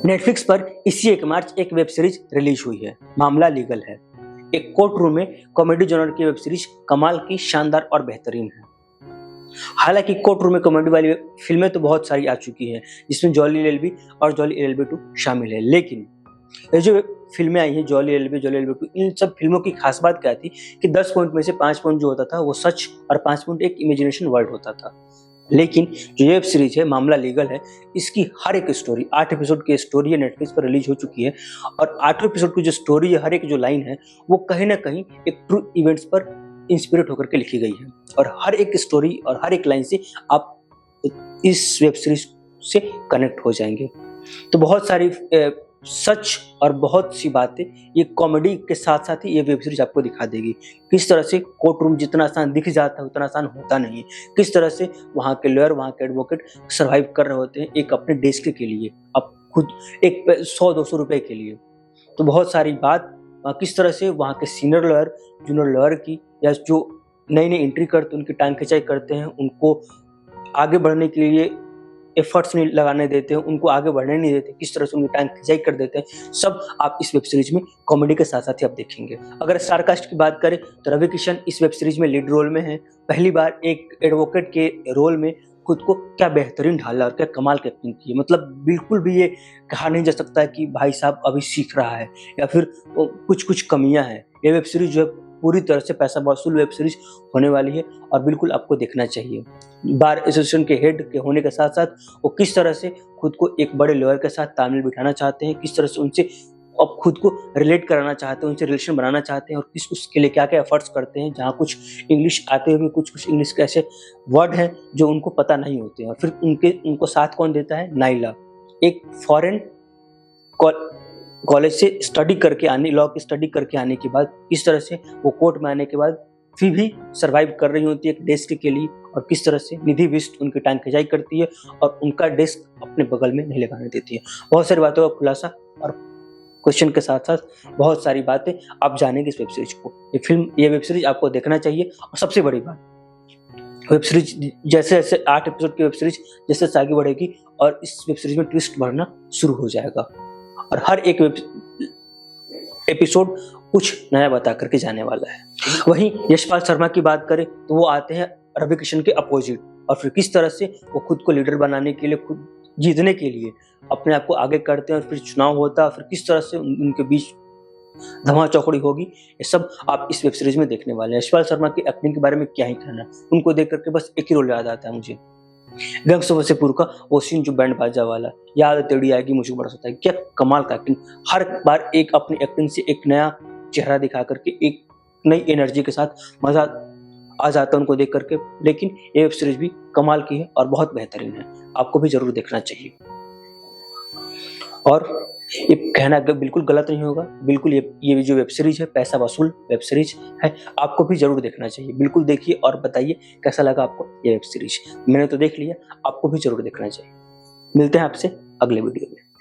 Netflix पर इसी 1 मार्च एक वेब सीरीज रिलीज हुई है, मामला लीगल है। एक कोर्ट रूम में कॉमेडी जॉनर की वेब सीरीज कमाल की, शानदार और बेहतरीन है। हालांकि कोर्ट रूम में कॉमेडी वाली फिल्में तो बहुत सारी आ चुकी हैं, जिसमें जॉली एलएलबी और जॉली एलएलबी 2 शामिल है, लेकिन ये जो फिल्में आई हैं जॉली एलएलबी 2, इन सब फिल्मों की खास बात क्या थी कि 10 पॉइंट में से 5 पॉइंट जो होता था वो सच और 5 पॉइंट एक इमेजिनेशन वर्ल्ड होता था। लेकिन जो वेब सीरीज है मामला लीगल है, इसकी हर एक स्टोरी 8 एपिसोड की स्टोरी है, नेटफ्लिक्स पर रिलीज हो चुकी है और 8 एपिसोड की जो स्टोरी है, हर एक जो लाइन है वो कहीं ना कहीं एक ट्रू इवेंट्स पर इंस्पिरेट होकर के लिखी गई है और हर एक स्टोरी और हर एक लाइन से आप इस वेब सीरीज से कनेक्ट हो जाएंगे। तो बहुत सारी सच और बहुत सी बातें ये कॉमेडी के साथ साथ ही ये वेब सीरीज आपको दिखा देगी। किस तरह से कोर्ट रूम जितना आसान दिख जाता है उतना आसान होता नहीं है, किस तरह से वहाँ के लॉयर, वहाँ के एडवोकेट सर्वाइव कर रहे होते हैं एक अपने डेस्क के लिए, अब खुद एक 100-200 रुपए के लिए। तो बहुत सारी बात किस तरह से वहाँ के सीनियर लॉयर, जूनियर लॉयर की, या जो नई नई एंट्री करते उनकी टांग खिंचाई करते हैं, उनको आगे बढ़ने के लिए एफर्ट्स नहीं लगाने देते हैं, उनको आगे बढ़ने नहीं देते, किस तरह से उनकी टांग खिंचाई कर देते हैं, सब आप इस वेब सीरीज में कॉमेडी के साथ साथ ही आप देखेंगे। अगर स्टारकास्ट की बात करें तो रवि किशन इस वेब सीरीज में लीड रोल में है। पहली बार एक एडवोकेट के रोल में खुद को क्या बेहतरीन ढाला और क्या कमाल की एक्टिंग की है। मतलब बिल्कुल भी ये कहा नहीं जा सकता कि भाई साहब अभी सीख रहा है या फिर कुछ कुछ कमियां हैं। ये वेब सीरीज जो है पूरी तरह से पैसा वसूल वेब सीरीज होने वाली है और बिल्कुल आपको देखना चाहिए। बार एसोसिएशन के हेड के होने के साथ साथ वो किस तरह से खुद को एक बड़े लॉयर के साथ तालमेल बिठाना चाहते हैं, किस तरह से उनसे अब खुद को रिलेट कराना चाहते हैं, उनसे रिलेशन बनाना चाहते हैं और किस उसके लिए क्या क्या एफर्ट्स करते हैं। जहाँ कुछ इंग्लिश आते हुए कुछ इंग्लिश के ऐसे वर्ड हैं जो उनको पता नहीं होते हैं और फिर उनको साथ कौन देता है, नाइला, एक फॉरेन कॉलेज से स्टडी करके आने, लॉ की स्टडी करके आने के बाद किस तरह से वो कोर्ट में आने के बाद फिर भी सरवाइव कर रही होती है एक डेस्क के लिए और किस तरह से निधि विष्ट उनकी टांग खिंचाई करती है और उनका डेस्क अपने बगल में नहीं लगाने देती है। बहुत सारी बातों का खुलासा और क्वेश्चन के साथ साथ बहुत सारी बातें आप जानेंगे इस वेब सीरीज को। ये वेब सीरीज आपको देखना चाहिए। और सबसे बड़ी बात, वेब सीरीज जैसे जैसे 8 एपिसोड की वेब सीरीज जैसे जैसे आगे बढ़ेगी और इस वेब सीरीज में ट्विस्ट बढ़ना शुरू हो जाएगा और हर एक एपिसोड कुछ नया बता करके जाने वाला है। वहीं यशपाल शर्मा की बात करें तो वो आते हैं रवि किशन के अपोजिट और फिर किस तरह से वो खुद को लीडर बनाने के लिए, खुद जीतने के लिए अपने आप को आगे करते हैं और फिर चुनाव होता है, फिर किस तरह से उनके बीच धमा चौकड़ी होगी, ये सब आप इस वेब सीरीज में देखने वाले हैं। यशपाल शर्मा की एक्टिंग के बारे में क्या ही कहना, उनको देख करके बस एक ही रोल याद आता है मुझे, गैंग्स ऑफ वासेपुर का वो सीन जो बैंड बाजा वाला, याद तेरी आएगी मुझे बड़ा होता है। क्या कमाल का एक्टिंग, हर बार एक अपनी एक्टिंग से एक नया चेहरा दिखा करके एक नई एनर्जी के साथ मजा आ जाता है उनको देख करके। लेकिन ये वेब सीरीज भी कमाल की है और बहुत बेहतरीन है, आपको भी जरूर देखना चाहिए। और ये कहना बिल्कुल गलत नहीं होगा, बिल्कुल ये जो वेब सीरीज है पैसा वसूल वेब सीरीज है, आपको भी जरूर देखना चाहिए। बिल्कुल देखिए और बताइए कैसा लगा आपको ये वेब सीरीज। मैंने तो देख लिया, आपको भी जरूर देखना चाहिए। मिलते हैं आपसे अगले वीडियो में।